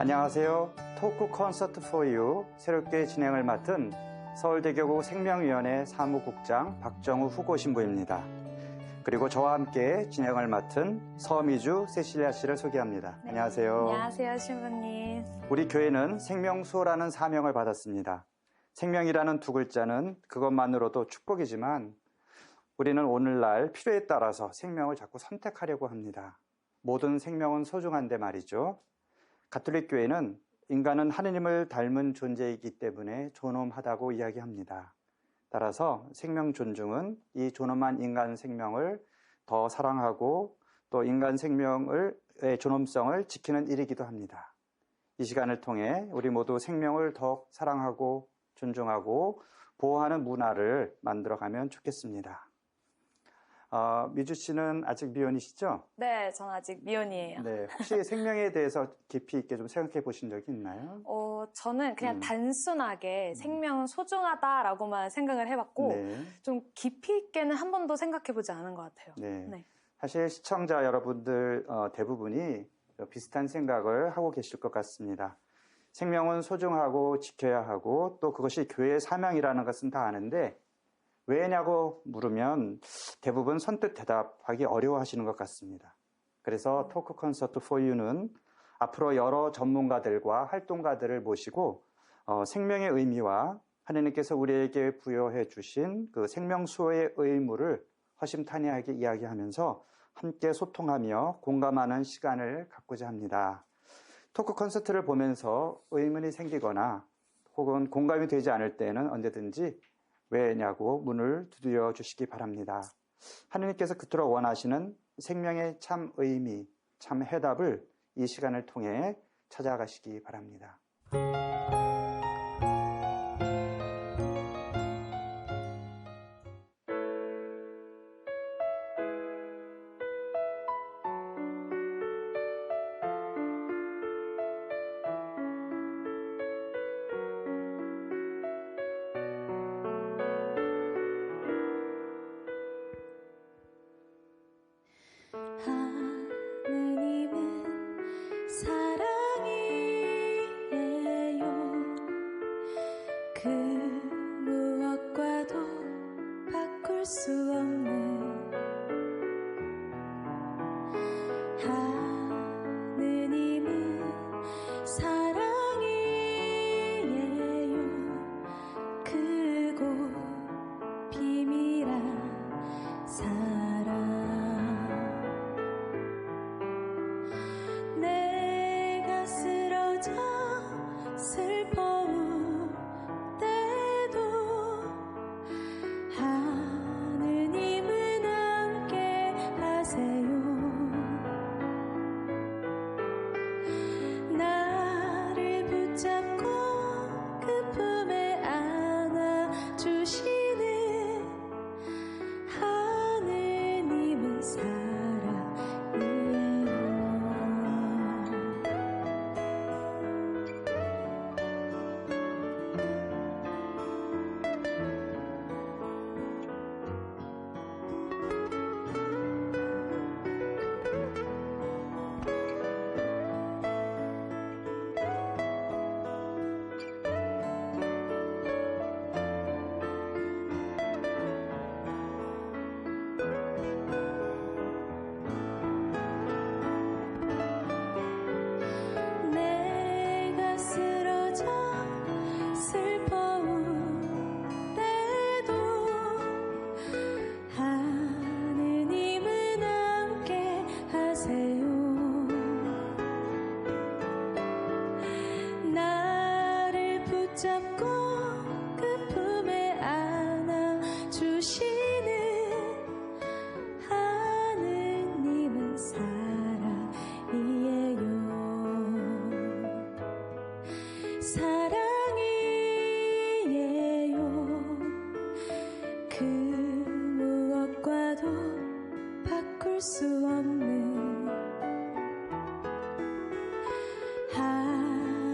안녕하세요. 토크 콘서트 포 유 새롭게 진행을 맡은 서울대교구 생명위원회 사무국장 박정우 후고신부입니다. 그리고 저와 함께 진행을 맡은 서미주 세실리아 씨를 소개합니다. 네, 안녕하세요. 안녕하세요, 신부님. 우리 교회는 생명수호라는 사명을 받았습니다. 생명이라는 두 글자는 그것만으로도 축복이지만 우리는 오늘날 필요에 따라서 생명을 자꾸 선택하려고 합니다. 모든 생명은 소중한데 말이죠. 가톨릭 교회는 인간은 하느님을 닮은 존재이기 때문에 존엄하다고 이야기합니다. 따라서 생명 존중은 이 존엄한 인간 생명을 더 사랑하고 또 인간 생명의 존엄성을 지키는 일이기도 합니다. 이 시간을 통해 우리 모두 생명을 더 사랑하고 존중하고 보호하는 문화를 만들어가면 좋겠습니다. 미주 씨는 아직 미혼이시죠? 네, 전 아직 미혼이에요. 네, 혹시 생명에 대해서 깊이 있게 좀 생각해 보신 적이 있나요? 저는 그냥 단순하게 생명은 소중하다라고만 생각을 해봤고 네. 좀 깊이 있게는 한 번도 생각해보지 않은 것 같아요. 네. 네. 사실 시청자 여러분들 대부분이 비슷한 생각을 하고 계실 것 같습니다. 생명은 소중하고 지켜야 하고 또 그것이 교회의 사명이라는 것은 다 아는데 왜냐고 물으면 대부분 선뜻 대답하기 어려워하시는 것 같습니다. 그래서 토크 콘서트 포 유는 앞으로 여러 전문가들과 활동가들을 모시고 생명의 의미와 하느님께서 우리에게 부여해 주신 그 생명 수호의 의무를 허심탄회하게 이야기하면서 함께 소통하며 공감하는 시간을 갖고자 합니다. 토크 콘서트를 보면서 의문이 생기거나 혹은 공감이 되지 않을 때는 언제든지 왜냐고 문을 두드려 주시기 바랍니다. 하느님께서 그토록 원하시는 생명의 참 의미, 참 해답을 이 시간을 통해 찾아가시기 바랍니다. 하느님은 사랑이에요. 그 무엇과도 바꿀 수 없는 하느님은 사랑이에요. 크고 비밀한 사랑. 내가 쓰러져 슬퍼울 때도 하느님은 함께 하세요. 나를 붙잡고 그 품에 안아주시는 하느님은 사랑이에요. 내가 쓰러져 슬퍼울 때도 하느님은 함께 하세요. 나를 붙잡고 그 품에 안아주시는 하느님은 사랑이에요. 사랑이에요. 그 무엇과도 바꿀 수 없는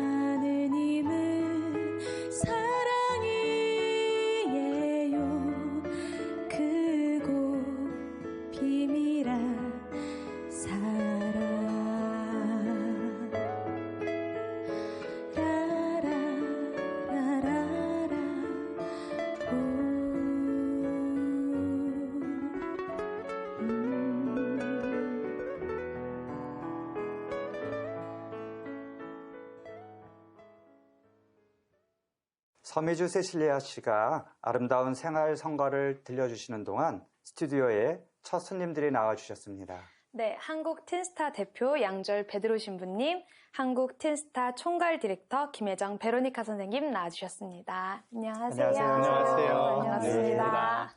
하느님은 사랑이에요. 서미주 세실리아 씨가 아름다운 생활 성가를 들려주시는 동안 스튜디오에 첫 손님들이 나와주셨습니다. 네, 한국 틴스타 대표 양절 베드로 신부님, 한국 틴스타 총괄 디렉터 김혜정 베로니카 선생님 나와주셨습니다. 안녕하세요. 안녕하세요. 반갑습니다.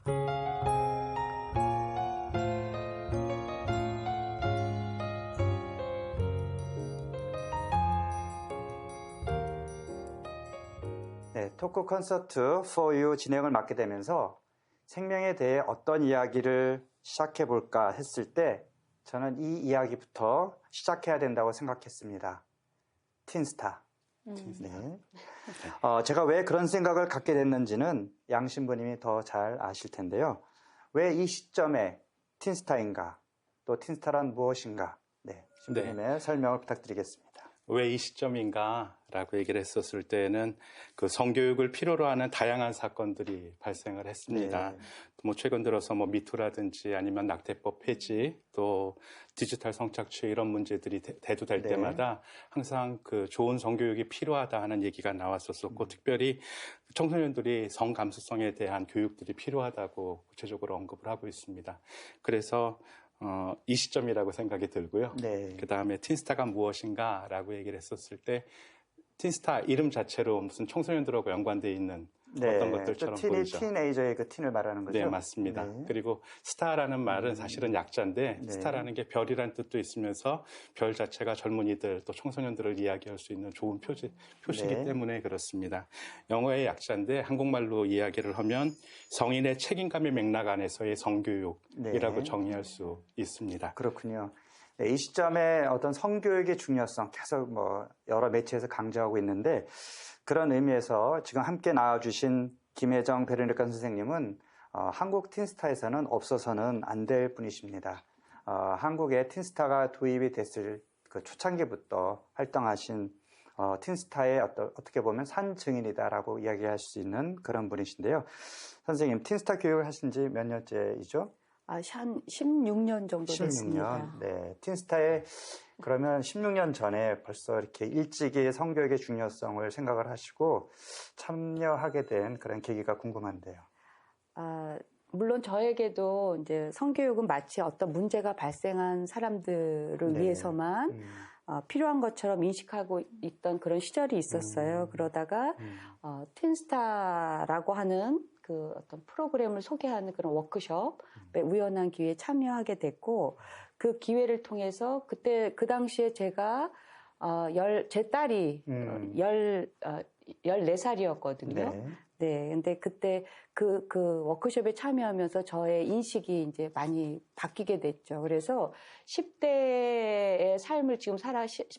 네, 토크 콘서트 For You 진행을 맡게 되면서 생명에 대해 어떤 이야기를 시작해 볼까 했을 때 저는 이 이야기부터 시작해야 된다고 생각했습니다. 틴스타. 네. 제가 왜 그런 생각을 갖게 됐는지는 양 신부님이 더 잘 아실 텐데요. 왜 이 시점에 틴스타인가? 또 틴스타란 무엇인가? 네, 신부님의 설명을 부탁드리겠습니다. 왜 이 시점인가라고 얘기를 했었을 때는 그 성교육을 필요로 하는 다양한 사건들이 발생을 했습니다. 네. 뭐 최근 들어서 뭐 미투라든지 아니면 낙태법 폐지 또 디지털 성착취 이런 문제들이 대두될 네. 때마다 항상 그 좋은 성교육이 필요하다 하는 얘기가 나왔었었고 특별히 청소년들이 성 감수성에 대한 교육들이 필요하다고 구체적으로 언급을 하고 있습니다. 그래서 이 시점이라고 생각이 들고요. 네. 그 다음에 틴스타가 무엇인가 라고 얘기를 했었을 때 틴스타 이름 자체로 무슨 청소년들하고 연관되어 있는 어떤 것들처럼 틴이 보이죠. 티네이저의 그 틴을 말하는 거죠? 네, 맞습니다. 네. 그리고 스타라는 말은 사실은 약자인데 네. 스타라는 게 별이라는 뜻도 있으면서 별 자체가 젊은이들 또 청소년들을 이야기할 수 있는 좋은 표시이기 네. 때문에 그렇습니다. 영어의 약자인데 한국말로 이야기를 하면 성인의 책임감의 맥락 안에서의 성교육이라고 네. 정의할 수 있습니다. 그렇군요. 네, 이 시점에 어떤 성교육의 중요성 계속 여러 매체에서 강조하고 있는데 그런 의미에서 지금 함께 나와주신 김혜정 베르니카 선생님은 한국 틴스타에서는 없어서는 안 될 분이십니다. 한국에 틴스타가 도입이 됐을 그 초창기부터 활동하신 틴스타의 어떻게 보면 산 증인이다라고 이야기할 수 있는 그런 분이신데요. 선생님, 틴스타 교육을 하신 지 몇 년째이죠? 한 16년 정도 16년. 됐습니다. 네. 틴스타에 그러면 16년 전에 벌써 이렇게 일찍이 성교육의 중요성을 생각을 하시고 참여하게 된 그런 계기가 궁금한데요. 물론 저에게도 이제 성교육은 마치 어떤 문제가 발생한 사람들을 네. 위해서만 필요한 것처럼 인식하고 있던 그런 시절이 있었어요. 그러다가 틴스타라고 하는 그 어떤 프로그램을 소개하는 그런 워크숍에 우연한 기회에 참여하게 됐고 그 기회를 통해서 그때 그 당시에 제가 제 딸이 14살이었거든요. 네. 네, 근데 그때 그 워크숍에 참여하면서 저의 인식이 이제 많이 바뀌게 됐죠. 그래서 10대의 삶을 지금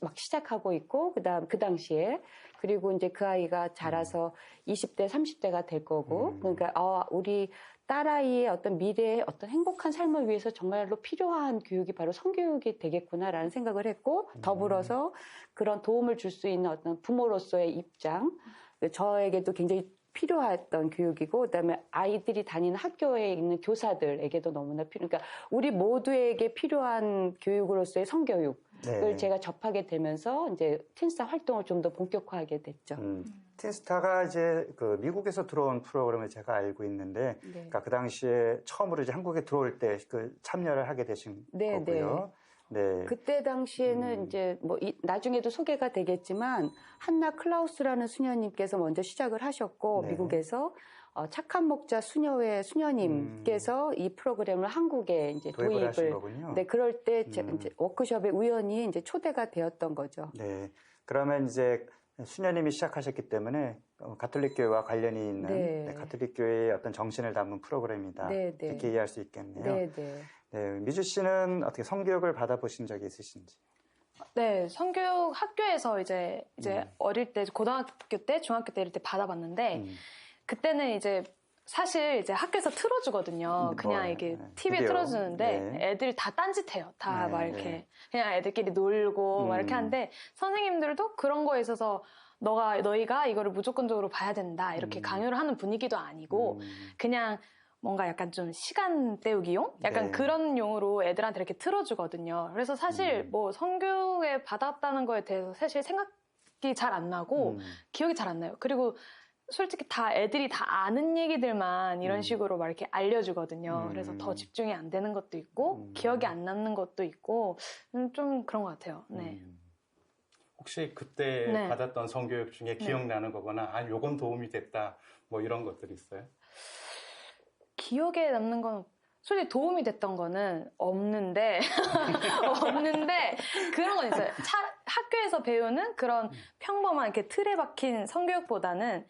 막 시작하고 있고, 그 당시에. 그리고 이제 그 아이가 자라서 20대, 30대가 될 거고, 그러니까, 우리 딸아이의 어떤 미래의 어떤 행복한 삶을 위해서 정말로 필요한 교육이 바로 성교육이 되겠구나라는 생각을 했고, 더불어서 그런 도움을 줄 수 있는 어떤 부모로서의 입장, 저에게도 굉장히 필요했던 교육이고, 그다음에 아이들이 다니는 학교에 있는 교사들에게도 너무나 그러니까 우리 모두에게 필요한 교육으로서의 성교육을 네. 제가 접하게 되면서 이제 틴스타 활동을 좀 더 본격화하게 됐죠. 틴스타가 이제 그 미국에서 들어온 프로그램을 제가 알고 있는데, 네. 그러니까 그 당시에 처음으로 이제 한국에 들어올 때 그 참여를 하게 되신 네, 거고요. 네. 그때 당시에는 이제 나중에도 소개가 되겠지만 한나 클라우스라는 수녀님께서 먼저 시작을 하셨고 네. 미국에서 착한 목자 수녀회 수녀님께서 이 프로그램을 한국에 이제 도입을 하신 도입을 거군요. 네, 그럴 때 이제 워크숍에 우연히 이제 초대가 되었던 거죠. 네. 그러면 이제 수녀님이 시작하셨기 때문에 가톨릭 교회와 관련이 있는 네. 가톨릭 교회의 어떤 정신을 담은 프로그램이다. 네, 네. 이렇게 이해할 수 있겠네요. 네, 네. 네, 미주 씨는 어떻게 성교육을 받아보신 적이 있으신지? 네, 성교육 학교에서 이제 어릴 때, 고등학교 때, 중학교 때 이럴 때 받아봤는데, 그때는 이제 사실 이제 학교에서 틀어주거든요. 그냥 이게 TV에 비디오. 틀어주는데 네. 애들이 다 딴짓해요. 다 네, 막 이렇게 네. 그냥 애들끼리 놀고 막 이렇게 하는데 선생님들도 그런 거에 있어서 너희가 이거를 무조건적으로 봐야 된다 이렇게 강요를 하는 분위기도 아니고 그냥 뭔가 약간 좀 시간 때우기용? 약간 네. 그런 용으로 애들한테 이렇게 틀어주거든요. 그래서 사실 뭐 성교육에 받았다는 거에 대해서 사실 생각이 잘 안 나고 기억이 잘 안 나요. 그리고 솔직히 다 애들이 다 아는 얘기들만 이런 식으로 막 이렇게 알려주거든요. 그래서 더 집중이 안 되는 것도 있고 기억이 안 남는 것도 있고 좀 그런 것 같아요. 네. 혹시 그때 네. 받았던 성교육 중에 기억나는 거거나 아 요건 도움이 됐다 뭐 이런 것들이 있어요? 기억에 남는 건 솔직히 도움이 됐던 거는 없는데 그런 건 있어요. 학교에서 배우는 그런 평범한 이렇게 틀에 박힌 성교육보다는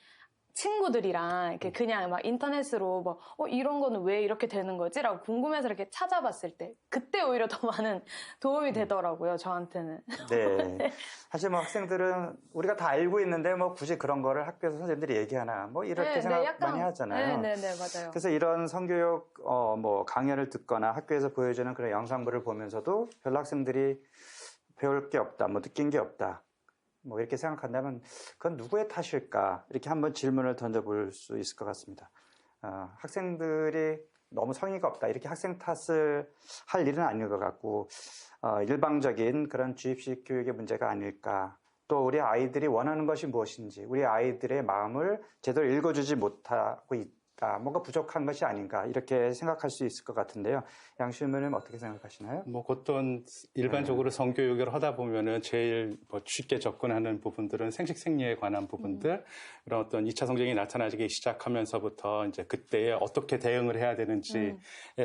친구들이랑 이렇게 그냥 막 인터넷으로 뭐 이런 거는 왜 이렇게 되는 거지? 라고 궁금해서 이렇게 찾아봤을 때 그때 오히려 더 많은 도움이 되더라고요, 저한테는. 네. 사실 뭐 학생들은 우리가 다 알고 있는데 뭐 굳이 그런 거를 학교에서 선생님들이 얘기하나 뭐 이렇게 생각 약간, 많이 하잖아요. 네, 맞아요. 그래서 이런 성교육 뭐 강연을 듣거나 학교에서 보여주는 그런 영상물을 보면서도 별로 학생들이 배울 게 없다, 뭐 느낀 게 없다. 뭐 이렇게 생각한다면 그건 누구의 탓일까? 이렇게 한번 질문을 던져볼 수 있을 것 같습니다. 학생들이 너무 성의가 없다. 이렇게 학생 탓을 할 일은 아닌 것 같고 일방적인 그런 주입식 교육의 문제가 아닐까. 또 우리 아이들이 원하는 것이 무엇인지 우리 아이들의 마음을 제대로 읽어주지 못하고 있다. 뭔가 부족한 것이 아닌가 이렇게 생각할 수 있을 것 같은데요. 양시우님은 어떻게 생각하시나요? 뭐 어떤 일반적으로 성교육을 하다 보면은 제일 뭐 쉽게 접근하는 부분들은 생식생리에 관한 부분들, 그런 어떤 2차 성장이 나타나기 시작하면서부터 이제 그때에 어떻게 대응을 해야 되는지에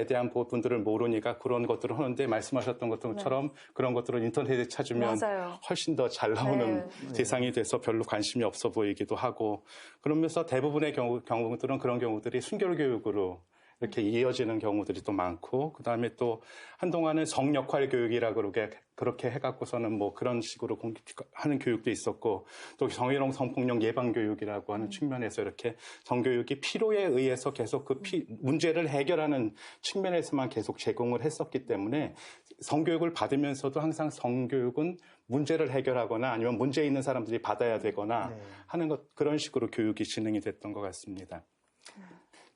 대한 부분들을 모르니까 그런 것들을 하는데 말씀하셨던 것처럼 그런 것들을 인터넷에 찾으면 맞아요. 훨씬 더 잘 나오는 대상이 돼서 별로 관심이 없어 보이기도 하고, 그러면서 대부분의 경우들은 그런 경우들이 순결 교육으로 이렇게 이어지는 경우들이 또 많고, 그 다음에 또 한동안은 성역할 교육이라고 그렇게 해갖고서는 뭐 그런 식으로 하는 교육도 있었고, 또 성희롱 성폭력 예방 교육이라고 하는 측면에서 이렇게 성교육이 필요에 의해서 계속 그 문제를 해결하는 측면에서만 계속 제공을 했었기 때문에 성교육을 받으면서도 항상 성교육은 문제를 해결하거나 아니면 문제 있는 사람들이 받아야 되거나 하는 그런 식으로 교육이 진행이 됐던 것 같습니다.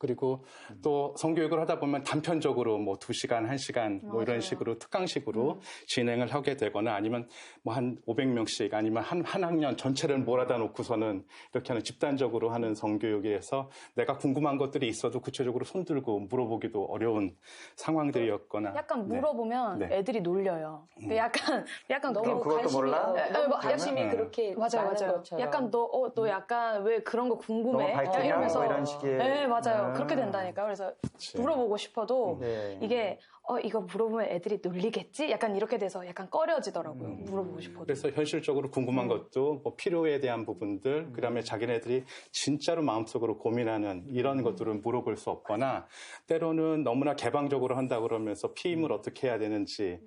그리고 또 성교육을 하다 보면 단편적으로 뭐 2시간, 1시간 뭐 이런 식으로 특강식으로 진행을 하게 되거나 아니면 뭐 한 500명씩 아니면 한 학년 전체를 몰아다 놓고서는 이렇게 하는 집단적으로 하는 성교육에서 내가 궁금한 것들이 있어도 구체적으로 손들고 물어보기도 어려운 상황들이었거나. 약간 물어보면 애들이 놀려요. 약간 너무 그것도 몰라? 관심이 그렇게 맞아요. 것처럼. 약간 너 약간 왜 그런 거 궁금해? 너무 밝히냐? 이러면서 뭐 이런 식의. 네, 맞아요. 그렇게 된다니까요. 그래서 물어보고 싶어도 이게 이거 물어보면 애들이 놀리겠지? 약간 이렇게 돼서 약간 꺼려지더라고요. 물어보고 싶어도. 그래서 현실적으로 궁금한 것도 뭐 필요에 대한 부분들, 그다음에 자기네들이 진짜로 마음속으로 고민하는 이런 것들을 물어볼 수 없거나, 때로는 너무나 개방적으로 한다 그러면서 피임을 어떻게 해야 되는지에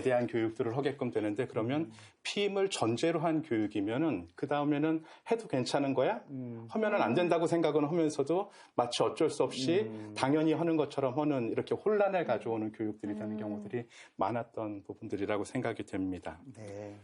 대한 교육들을 하게끔 되는데, 그러면 피임을 전제로 한 교육이면은 그 다음에는 해도 괜찮은 거야? 하면은 안 된다고 생각은 하면서도 마치 어쩔 수 없이 당연히 하는 것처럼 하는 이렇게 혼란을 가져오는 교육들이 되는 경우들이 많았던 부분들이라고 생각이 됩니다. 네.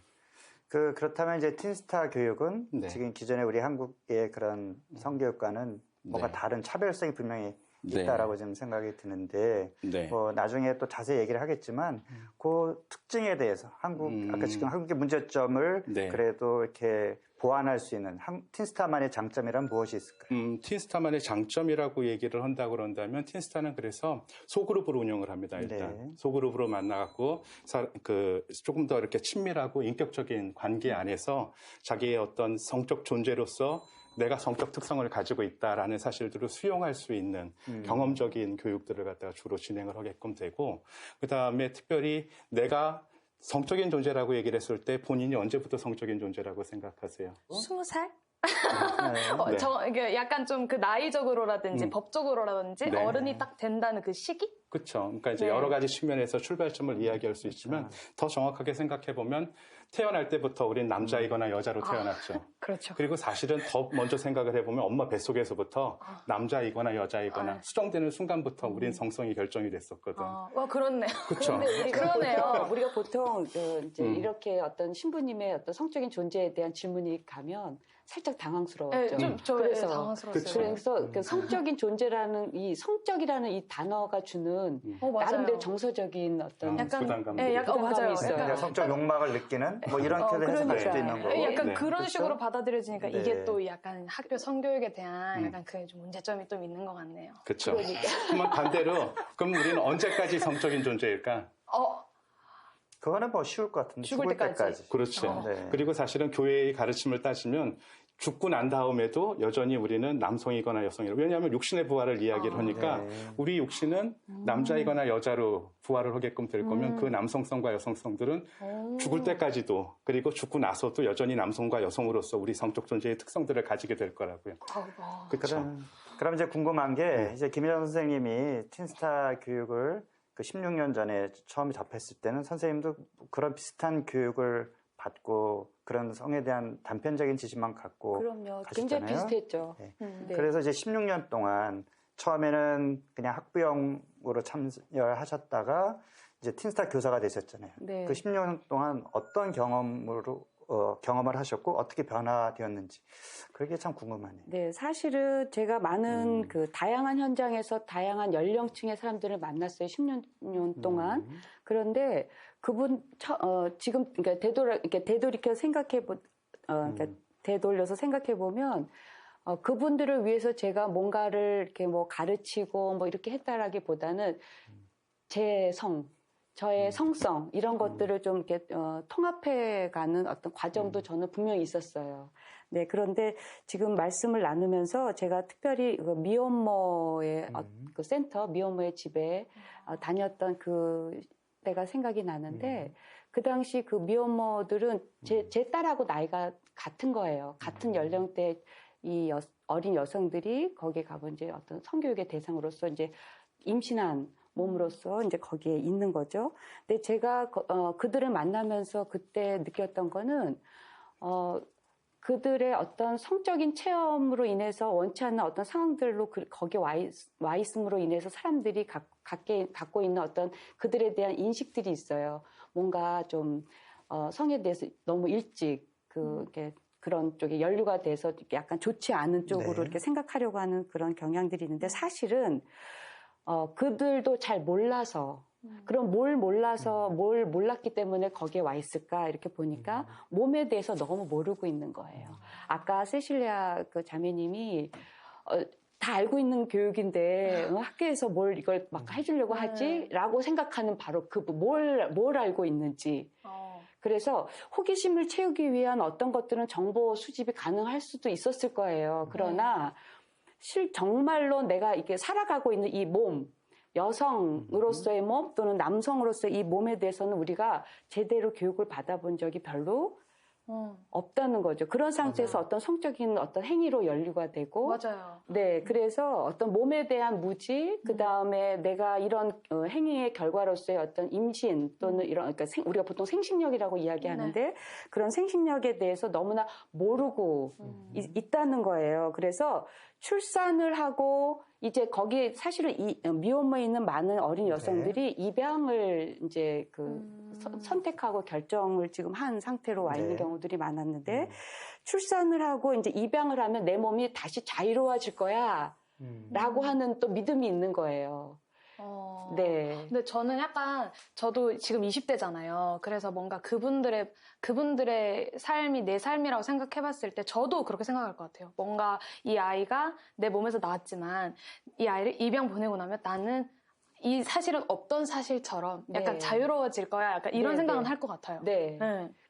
그렇다면 이제 틴스타 교육은 지금 기존에 우리 한국의 그런 성교육과는 뭔가 다른 차별성이 분명히 있다라고 지금 생각이 드는데, 뭐 나중에 또 자세히 얘기를 하겠지만 그 특징에 대해서 아까 지금 한국의 문제점을 그래도 이렇게 보완할 수 있는 틴스타만의 장점이란 무엇이 있을까요? 틴스타만의 장점이라고 얘기를 한다고 그런다면, 틴스타는 그래서 소그룹으로 운영을 합니다. 일단 소그룹으로 만나갖고 조금 더 이렇게 친밀하고 인격적인 관계 안에서 자기의 어떤 성적 존재로서 내가 성격 특성을 가지고 있다라는 사실들을 수용할 수 있는 경험적인 교육들을 갖다가 주로 진행을 하게끔 되고, 그 다음에 특별히 내가 성적인 존재라고 얘기를 했을 때 본인이 언제부터 성적인 존재라고 생각하세요? 20살? 네. 이게 약간 좀 그 나이적으로라든지 법적으로라든지 어른이 딱 된다는 그 시기? 그렇죠. 그러니까 이제 여러 가지 측면에서 출발점을 이야기할 수 있지만 더 정확하게 생각해 보면 태어날 때부터 우린 남자이거나 여자로 태어났죠. 그렇죠. 그리고 사실은 더 먼저 생각을 해보면 엄마 뱃속에서부터 남자이거나 여자이거나 수정되는 순간부터 우린 성성이 결정이 됐었거든. 그렇네요. 그렇죠. 그러네요. 우리가 보통 이제 이렇게 어떤 신부님의 어떤 성적인 존재에 대한 질문이 가면 살짝 당황스러웠죠. 그래서 당황스러웠어요. 그래서 그 성적인 존재라는 성적이라는 이 단어가 주는 나름대로 정서적인 어떤 부담감이 맞아요. 있어요. 성적 욕망을 느끼는 뭐 이렇게도 해석할 그러니까. 수도 있는 거고. 약간 네. 그런 그렇죠? 식으로 받아들여지니까 네. 이게 또 약간 학교 성교육에 대한 음. 약간 그 좀 문제점이 좀 있는 것 같네요. 그렇죠. 그러니까. 그러면 반대로 그럼 우리는 언제까지 성적인 존재일까? 그거는 뭐 쉬울 것 같은데 죽을 때까지. 그렇죠. 네. 그리고 사실은 교회의 가르침을 따지면 죽고 난 다음에도 여전히 우리는 남성이거나 여성이라. 왜냐하면 육신의 부활을 이야기를 하니까 네. 우리 육신은 남자이거나 여자로 부활을 하게끔 될 거면 그 남성성과 여성성들은 죽을 때까지도 그리고 죽고 나서도 여전히 남성과 여성으로서 우리 성적 존재의 특성들을 가지게 될 거라고요. 그렇죠. 그럼 이제 궁금한 게 이제 김일영 선생님이 틴스타 교육을 그 16년 전에 처음 접했을 때는 선생님도 그런 비슷한 교육을 받고 그런 성에 대한 단편적인 지식만 갖고 그럼요. 가셨잖아요. 굉장히 비슷했죠. 네. 네. 그래서 이제 16년 동안 처음에는 그냥 학부형으로 참여하셨다가 이제 틴스타 교사가 되셨잖아요. 네. 그 16년 동안 어떤 경험을 하셨고 어떻게 변화되었는지 그게 참 궁금하네요. 네, 사실은 제가 많은 그 다양한 현장에서 다양한 연령층의 사람들을 만났어요. 16년 동안. 그런데 그분 지금 그러니까 되돌이켜 되돌려서 생각해 보면 그분들을 위해서 제가 뭔가를 이렇게 뭐 가르치고 뭐 이렇게 했다라기보다는 제 저의 성성 이런 것들을 좀 이렇게 통합해가는 어떤 과정도 저는 분명히 있었어요. 네, 그런데 지금 말씀을 나누면서 제가 특별히 그 미혼모의 그 센터, 미혼모의 집에 다녔던 그 때가 생각이 나는데 그 당시 그 미혼모들은 제 딸하고 나이가 같은 거예요. 같은 연령대 이 어린 여성들이 거기에 가본 이제 어떤 성교육의 대상으로서 이제 임신한 몸으로서 이제 거기에 있는 거죠. 근데 제가 그들을 만나면서 그때 느꼈던 거는 그들의 어떤 성적인 체험으로 인해서 원치 않는 어떤 상황들로 거기에 와 있음으로 인해서 사람들이 갖고 있는 어떤 그들에 대한 인식들이 있어요. 뭔가 좀 성에 대해서 너무 일찍 이렇게 그런 쪽에 연루가 돼서 약간 좋지 않은 쪽으로 네. 이렇게 생각하려고 하는 그런 경향들이 있는데 사실은 그들도 잘 몰라서 그럼 뭘 몰랐기 때문에 거기에 와 있을까 이렇게 보니까 몸에 대해서 너무 모르고 있는 거예요. 아까 세실리아 그 자매님이 다 알고 있는 교육인데 학교에서 뭘 이걸 막 해주려고 하지라고 생각하는 바로 그 뭘 알고 있는지. 그래서 호기심을 채우기 위한 어떤 것들은 정보 수집이 가능할 수도 있었을 거예요. 그러나 정말로 내가 이게 살아가고 있는 이 몸, 여성으로서의 몸 또는 남성으로서의 이 몸에 대해서는 우리가 제대로 교육을 받아본 적이 별로 없다는 거죠. 그런 상태에서 어떤 성적인 어떤 행위로 연루가 되고, 맞아요. 네, 그래서 어떤 몸에 대한 무지, 그 다음에 내가 이런 행위의 결과로서의 어떤 임신 또는 이런, 그러니까 우리가 보통 생식력이라고 이야기하는데 그런 생식력에 대해서 너무나 모르고 있다는 거예요. 그래서 출산을 하고 이제 거기에 사실은 이 미혼모에 있는 많은 어린 여성들이 입양을 이제 선택하고 결정을 지금 한 상태로 와 있는 경우들이 많았는데 출산을 하고 이제 입양을 하면 내 몸이 다시 자유로워질 거야 라고 하는 또 믿음이 있는 거예요. 네. 근데 저는 약간 저도 지금 20대잖아요. 그래서 뭔가 그분들의 삶이 내 삶이라고 생각해봤을 때 저도 그렇게 생각할 것 같아요. 뭔가 이 아이가 내 몸에서 나왔지만 이 아이를 입양 보내고 나면 나는 이 사실은 없던 사실처럼 약간 자유로워질 거야. 약간 이런 생각은 할 것 같아요. 네.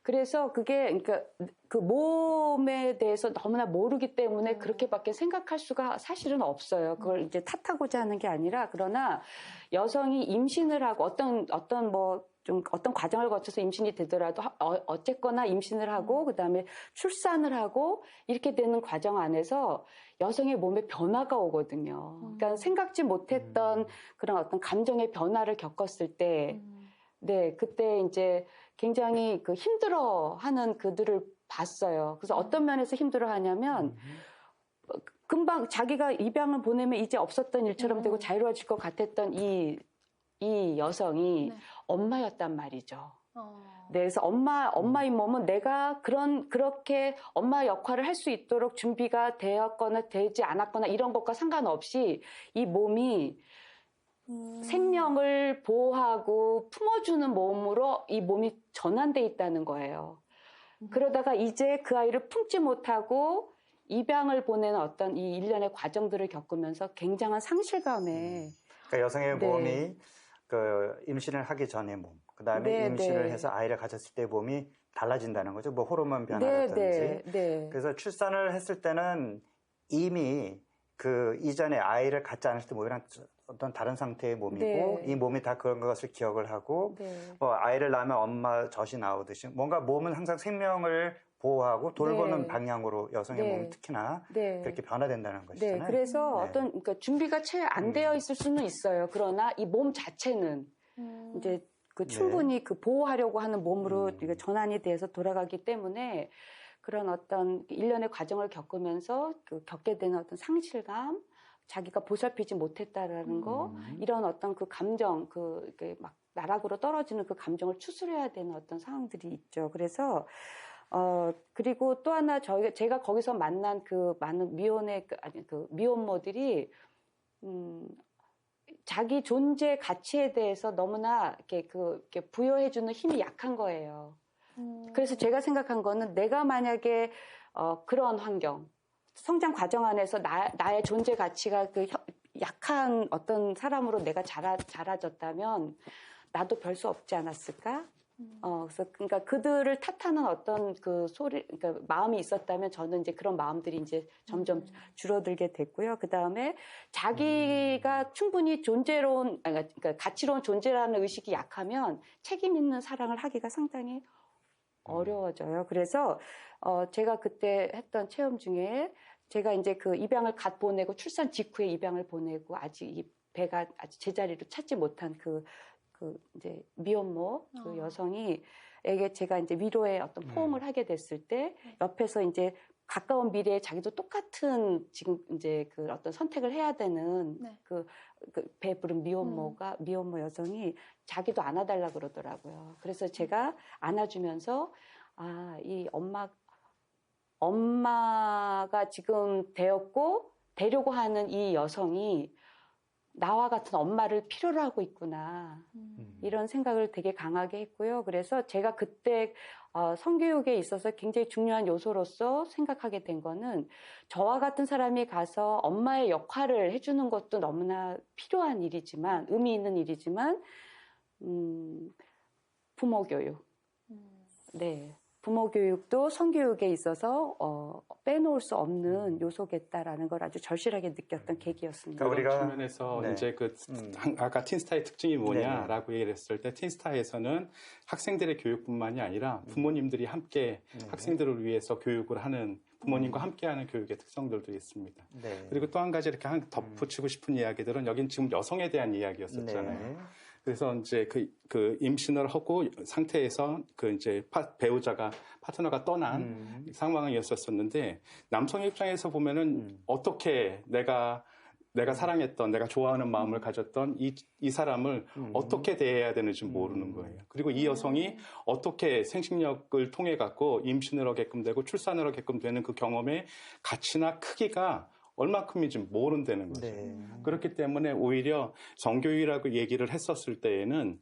그래서 그러니까 그 몸에 대해서 너무나 모르기 때문에 그렇게밖에 생각할 수가 사실은 없어요. 그걸 이제 탓하고자 하는 게 아니라 그러나 여성이 임신을 하고 어떤 과정을 거쳐서 임신이 되더라도 어쨌거나 임신을 하고 그다음에 출산을 하고 이렇게 되는 과정 안에서 여성의 몸에 변화가 오거든요. 그러니까 생각지 못했던 그런 어떤 감정의 변화를 겪었을 때 네, 그때 이제 굉장히 힘들어하는 그들을 봤어요. 그래서 어떤 면에서 힘들어하냐면 금방 자기가 입양을 보내면 이제 없었던 일처럼 되고 자유로워질 것 같았던 이 여성이 엄마였단 말이죠. 네, 그래서 엄마인 몸은 내가 그렇게 엄마 역할을 할 수 있도록 준비가 되었거나 되지 않았거나 이런 것과 상관없이 이 몸이 생명을 보호하고 품어주는 몸으로 이 몸이 전환돼 있다는 거예요. 그러다가 이제 그 아이를 품지 못하고 입양을 보내는 어떤 이 일련의 과정들을 겪으면서 굉장한 상실감에 그러니까 여성의 네. 몸이 그 임신을 하기 전의 몸, 그 다음에 네, 임신을 네. 해서 아이를 가졌을 때 몸이 달라진다는 거죠. 뭐 호르몬 네, 변화라든지. 네, 네. 그래서 출산을 했을 때는 이미 그 이전에 아이를 갖지 않을 때 몸이랑 어떤 다른 상태의 몸이고 네. 이 몸이 다 그런 것을 기억을 하고 네. 아이를 낳으면 엄마 젖이 나오듯이 뭔가 몸은 항상 생명을 보호하고 돌보는 네. 방향으로 여성의 네. 몸이 특히나 네. 그렇게 변화된다는 네, 것이잖아요. 그래서 네. 어떤 그러니까 준비가 채 안 되어 있을 수는 있어요. 그러나 이 몸 자체는 이제 그 네. 충분히 그 보호하려고 하는 몸으로 이게 음. 전환이 돼서 돌아가기 때문에 그런 어떤 일련의 과정을 겪으면서 그 겪게 되는 어떤 상실감, 자기가 보살피지 못했다라는 거, 이런 어떤 그 감정, 이렇게 막 나락으로 떨어지는 그 감정을 추스려야 되는 어떤 상황들이 있죠. 그래서 그리고 또 하나 제가 거기서 만난 그 많은 미혼모들이 자기 존재 가치에 대해서 너무나 이렇게 부여해주는 힘이 약한 거예요. 그래서 제가 생각한 거는 내가 만약에 그런 환경, 성장 과정 안에서 나의 존재 가치가 약한 어떤 사람으로 내가 자라졌다면 나도 별 수 없지 않았을까? 그래서 그러니까 그들을 탓하는 어떤 그러니까 마음이 있었다면 저는 이제 그런 마음들이 이제 점점 줄어들게 됐고요. 그 다음에 자기가 충분히 그러니까 가치로운 존재라는 의식이 약하면 책임 있는 사랑을 하기가 상당히 어려워져요. 그래서 제가 그때 했던 체험 중에 제가 이제 그 입양을 갓 보내고 출산 직후에 입양을 보내고 아직 이 배가 아직 제자리를 찾지 못한 이제 미혼모 그 여성이에게 제가 이제 위로의 어떤 포옹을 하게 됐을 때 옆에서 이제 가까운 미래에 자기도 똑같은 지금 이제 그 어떤 선택을 해야 되는 네. 그 배부른 미혼모 여성이 자기도 안아달라 그러더라고요. 그래서 제가 안아주면서 이 엄마가 지금 되었고 되려고 하는 이 여성이 나와 같은 엄마를 필요로 하고 있구나. 이런 생각을 되게 강하게 했고요. 그래서 제가 그때 성교육에 있어서 굉장히 중요한 요소로서 생각하게 된 거는 저와 같은 사람이 가서 엄마의 역할을 해주는 것도 너무나 필요한 일이지만 의미 있는 일이지만 부모 교육. 네. 부모 교육도 성교육에 있어서 빼놓을 수 없는 요소겠다라는 걸 아주 절실하게 느꼈던 계기였습니다. 그러니까 그런 우리가 측면에서 네. 이제 아까 틴스타의 특징이 뭐냐라고 얘기를 했을 때 틴스타에서는 학생들의 교육뿐만이 아니라 부모님들이 함께 학생들을 위해서 교육을 하는 부모님과 함께하는 교육의 특성들도 있습니다. 네. 그리고 또 한 가지 이렇게 덧붙이고 싶은 이야기들은 여긴 지금 여성에 대한 이야기였었잖아요. 네. 그래서 이제 그 임신을 하고 상태에서 그 이제 배우자가 파트너가 떠난 상황이었었는데 남성 입장에서 보면은 어떻게 내가 사랑했던 내가 좋아하는 마음을 가졌던 이 사람을 어떻게 대해야 되는지 모르는 거예요. 그리고 이 여성이 어떻게 생식력을 통해 갖고 임신을 하게끔 되고 출산을 하게끔 되는 그 경험의 가치나 크기가 얼마큼인지 모른다는 거죠. 네. 그렇기 때문에 오히려 성교육이라고 얘기를 했었을 때에는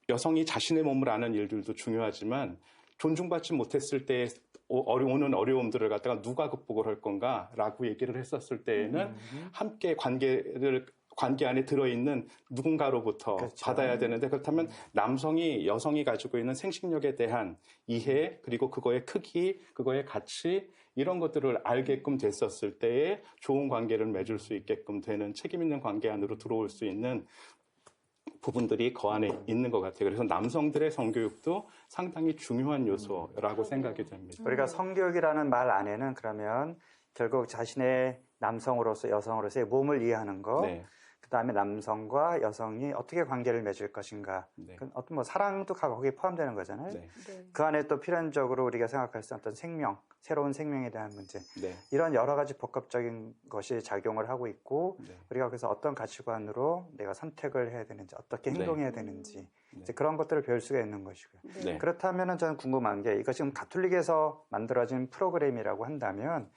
여성이 자신의 몸을 아는 일들도 중요하지만 존중받지 못했을 때 오는 어려움들을 갖다가 누가 극복을 할 건가라고 얘기를 했었을 때에는 함께 관계 안에 들어있는 누군가로부터 그렇죠. 받아야 되는데 그렇다면 남성이 여성이 가지고 있는 생식력에 대한 이해 그리고 그거의 크기, 그거의 가치 이런 것들을 알게끔 됐었을 때에 좋은 관계를 맺을 수 있게끔 되는 책임 있는 관계 안으로 들어올 수 있는 부분들이 그 안에 있는 것 같아요. 그래서 남성들의 성교육도 상당히 중요한 요소라고 생각이 됩니다. 우리가 성교육이라는 말 안에는 그러면 결국 자신의 남성으로서 여성으로서의 몸을 이해하는 거, 네. 그 다음에 남성과 여성이 어떻게 관계를 맺을 것인가, 네. 어떤 뭐 사랑도 거기에 포함되는 거잖아요. 네. 그 안에 또 필연적으로 우리가 생각할 수 있는 어떤 생명, 새로운 생명에 대한 문제, 네. 이런 여러 가지 복합적인 것이 작용을 하고 있고 네. 우리가 그래서 어떤 가치관으로 내가 선택을 해야 되는지, 어떻게 네. 행동해야 되는지 네. 이제 그런 것들을 배울 수가 있는 것이고요. 네. 그렇다면 저는 궁금한 게 이거 지금 가톨릭에서 만들어진 프로그램이라고 한다면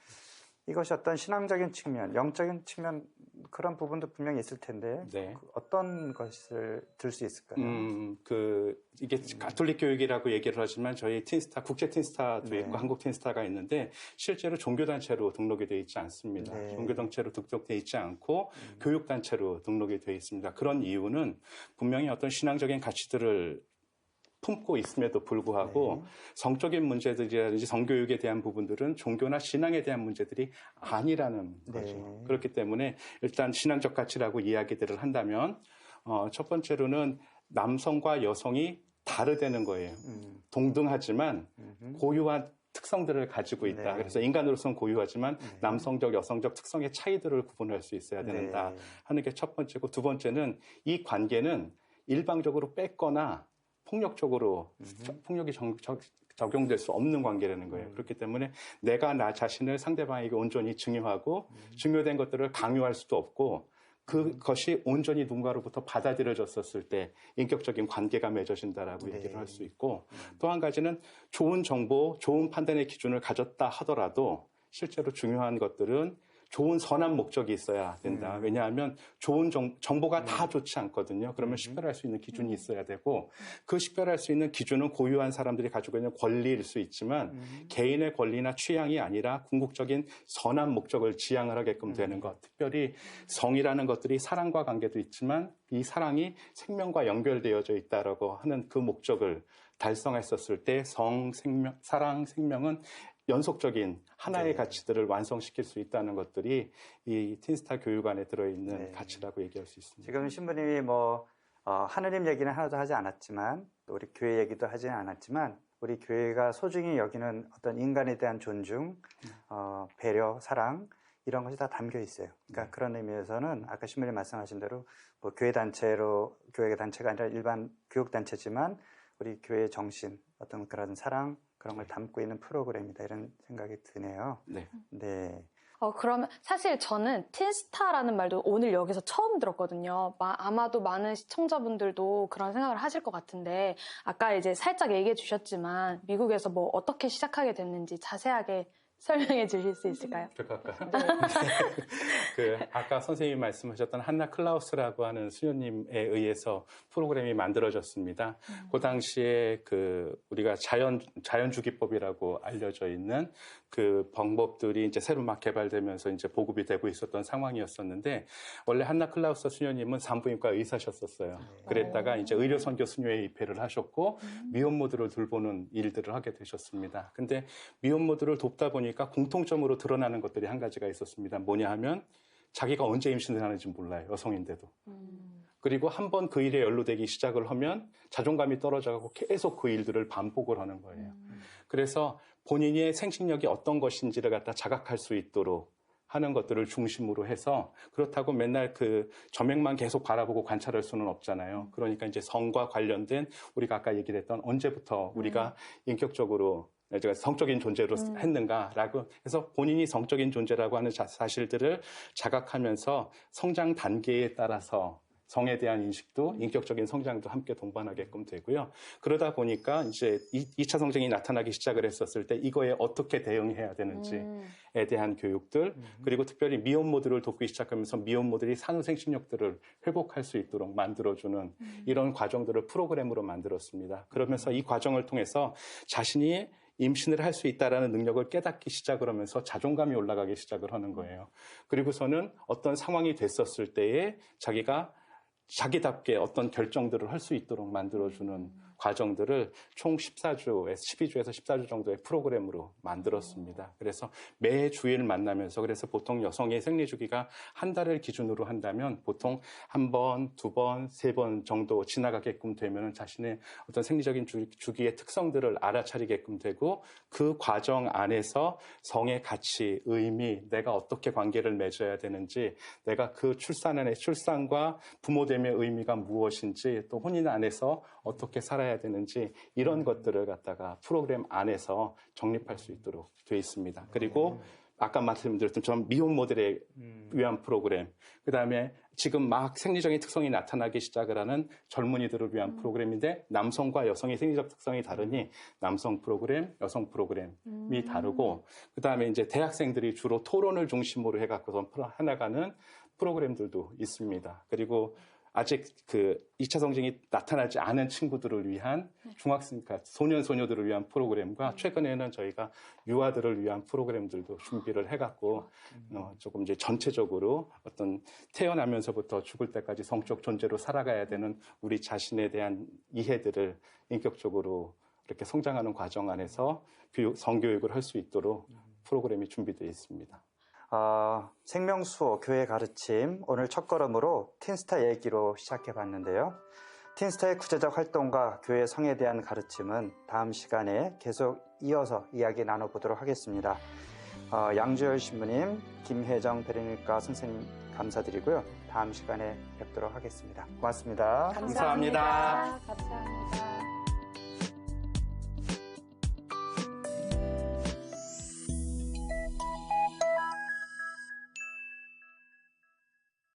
이것이 어떤 신앙적인 측면, 영적인 측면 그런 부분도 분명히 있을 텐데 네. 어떤 것을 들 수 있을까요? 이게 가톨릭 교육이라고 얘기를 하지만 저희 틴스타, 국제 틴스타도 네. 있고 한국 틴스타가 있는데 실제로 종교단체로 등록이 되어 있지 않습니다. 네. 종교단체로 등록되어 있지 않고 교육단체로 등록이 되어 있습니다. 그런 이유는 분명히 어떤 신앙적인 가치들을 품고 있음에도 불구하고 성적인 문제들이라든지 성교육에 대한 부분들은 종교나 신앙에 대한 문제들이 아니라는 거죠. 그렇기 때문에 일단 신앙적 가치라고 이야기들을 한다면 첫 번째로는 남성과 여성이 다르다는 거예요. 동등하지만 고유한 특성들을 가지고 있다. 네. 그래서 인간으로서는 고유하지만 남성적, 여성적 특성의 차이들을 구분할 수 있어야 된다 하는 게 첫 번째고, 두 번째는 이 관계는 일방적으로 뺏거나 폭력적으로 폭력이 적용될 수 없는 관계라는 거예요. 그렇기 때문에 내가 나 자신을 상대방에게 온전히 증여하고 증여된 것들을 강요할 수도 없고 그것이 온전히 누군가로부터 받아들여졌었을 때 인격적인 관계가 맺어진다라고 얘기를 할 수 있고, 또 한 가지는 좋은 정보, 좋은 판단의 기준을 가졌다 하더라도 실제로 중요한 것들은 좋은 선한 목적이 있어야 된다. 왜냐하면 좋은 정보가 다 좋지 않거든요. 그러면 식별할 수 있는 기준이 있어야 되고, 그 식별할 수 있는 기준은 고유한 사람들이 가지고 있는 권리일 수 있지만 개인의 권리나 취향이 아니라 궁극적인 선한 목적을 지향을 하게끔 되는 것. 특별히 성이라는 것들이 사랑과 관계도 있지만 이 사랑이 생명과 연결되어져 있다라고 하는 그 목적을 달성했었을 때 사랑, 생명은 연속적인 하나의 가치들을 완성시킬 수 있다는 것들이 이 틴스타 교육 안에 들어있는 가치라고 얘기할 수 있습니다. 지금 신부님이 하느님 얘기는 하나도 하지 않았지만, 또 우리 교회 얘기도 하지는 않았지만, 우리 교회가 소중히 여기는 어떤 인간에 대한 존중, 배려, 사랑, 이런 것이 다 담겨 있어요. 그러니까 그런 의미에서는 아까 신부님 말씀하신 대로 교회 단체가 아니라 일반 교육 단체지만 우리 교회의 정신, 어떤 그런 사랑, 그런 걸 담고 있는 프로그램이다, 이런 생각이 드네요. 네. 네. 그러면 사실 저는 틴스타라는 말도 오늘 여기서 처음 들었거든요. 아마도 많은 시청자분들도 그런 생각을 하실 것 같은데, 아까 이제 살짝 얘기해 주셨지만 미국에서 어떻게 시작하게 됐는지 자세하게 설명해 주실 수 있을까요? 그럴까요? 아까 선생님이 말씀하셨던 한나 클라우스라고 하는 수녀님에 의해서 프로그램이 만들어졌습니다. 그 당시에 우리가 자연주기법이라고 알려져 있는 그 방법들이 이제 새로 막 개발되면서 이제 보급이 되고 있었던 상황이었었는데, 원래 한나 클라우스 수녀님은 산부인과 의사셨었어요. 그랬다가 이제 의료선교 수녀에 입회를 하셨고 미혼모들을 돌보는 일들을 하게 되셨습니다. 근데 미혼모들을 돕다 보니까 공통점으로 드러나는 것들이 한 가지가 있었습니다. 뭐냐 하면 자기가 언제 임신을 하는지 몰라요. 여성인데도. 그리고 한 번 그 일에 연루되기 시작을 하면 자존감이 떨어져가고 계속 그 일들을 반복을 하는 거예요. 그래서 본인의 생식력이 어떤 것인지를 갖다 자각할 수 있도록 하는 것들을 중심으로 해서, 그렇다고 맨날 그 점액만 계속 바라보고 관찰할 수는 없잖아요. 그러니까 이제 성과 관련된 우리가 아까 얘기를 했던 언제부터 우리가 인격적으로 제가 성적인 존재로 했는가라고 해서 본인이 성적인 존재라고 하는 사실들을 자각하면서 성장 단계에 따라서 성에 대한 인식도 인격적인 성장도 함께 동반하게끔 되고요. 그러다 보니까 이제 2차 성장이 나타나기 시작을 했었을 때 이거에 어떻게 대응해야 되는지에 대한 교육들, 그리고 특별히 미혼모들을 돕기 시작하면서 미혼모들이 산후생식력들을 회복할 수 있도록 만들어주는 이런 과정들을 프로그램으로 만들었습니다. 그러면서 이 과정을 통해서 자신이 임신을 할 수 있다라는 능력을 깨닫기 시작을 하면서 자존감이 올라가기 시작을 하는 거예요. 그리고서는 어떤 상황이 됐었을 때에 자기답게 어떤 결정들을 할 수 있도록 만들어주는 과정들을 총 12주에서 14주 정도의 프로그램으로 만들었습니다. 그래서 매 주일 만나면서, 그래서 보통 여성의 생리주기가 한 달을 기준으로 한다면 보통 한 번, 두 번, 세 번 정도 지나가게끔 되면 자신의 어떤 생리적인 주기의 특성들을 알아차리게끔 되고, 그 과정 안에서 성의 가치, 의미, 내가 어떻게 관계를 맺어야 되는지, 내가 그 출산과 부모됨의 의미가 무엇인지, 또 혼인 안에서 어떻게 살아야 되는지, 이런 것들을 갖다가 프로그램 안에서 정립할 수 있도록 되어 있습니다. 그리고 아까 말씀드렸던 전 미혼 모델에 위한 프로그램, 그 다음에 지금 막 생리적인 특성이 나타나기 시작을 하는 젊은이들을 위한 프로그램인데 남성과 여성의 생리적 특성이 다르니 남성 프로그램, 여성 프로그램이 다르고 그 다음에 이제 대학생들이 주로 토론을 중심으로 해갖고서 해나가는 프로그램들도 있습니다. 그리고 아직 그 2차 성징이 나타나지 않은 친구들을 위한 중학생, 그러니까 소년, 소녀들을 위한 프로그램과 최근에는 저희가 유아들을 위한 프로그램들도 준비를 해갖고 조금 이제 전체적으로 어떤 태어나면서부터 죽을 때까지 성적 존재로 살아가야 되는 우리 자신에 대한 이해들을 인격적으로 이렇게 성장하는 과정 안에서 성교육을 할 수 있도록 프로그램이 준비되어 있습니다. 생명수호 교회 가르침 오늘 첫걸음으로 틴스타 얘기로 시작해 봤는데요. 틴스타의 구체적 활동과 교회 성에 대한 가르침은 다음 시간에 계속 이어서 이야기 나눠보도록 하겠습니다. 양주열 신부님, 김혜정 대리님과 선생님 감사드리고요. 다음 시간에 뵙도록 하겠습니다. 고맙습니다. 감사합니다. 감사합니다.